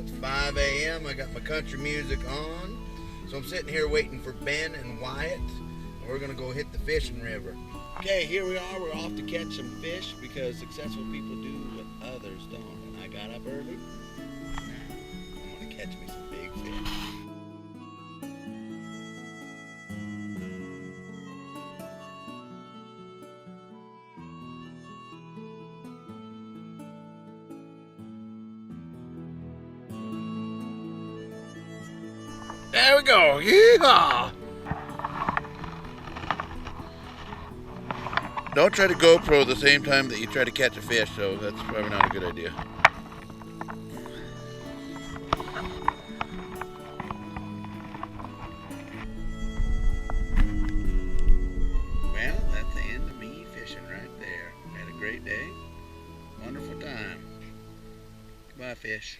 it's 5 a.m. I got my country music on. So I'm sitting here waiting for Ben and Wyatt. And we're going to go hit the fishing river. Okay, here we are. We're off to catch some fish because successful people do what others don't. And I got up early. I'm going to catch me some big fish. There we go. Yeehaw! Don't try to GoPro at the same time that you try to catch a fish, so that's probably not a good idea. Well, that's the end of me fishing right there. Had a great day. Wonderful time. Goodbye, fish.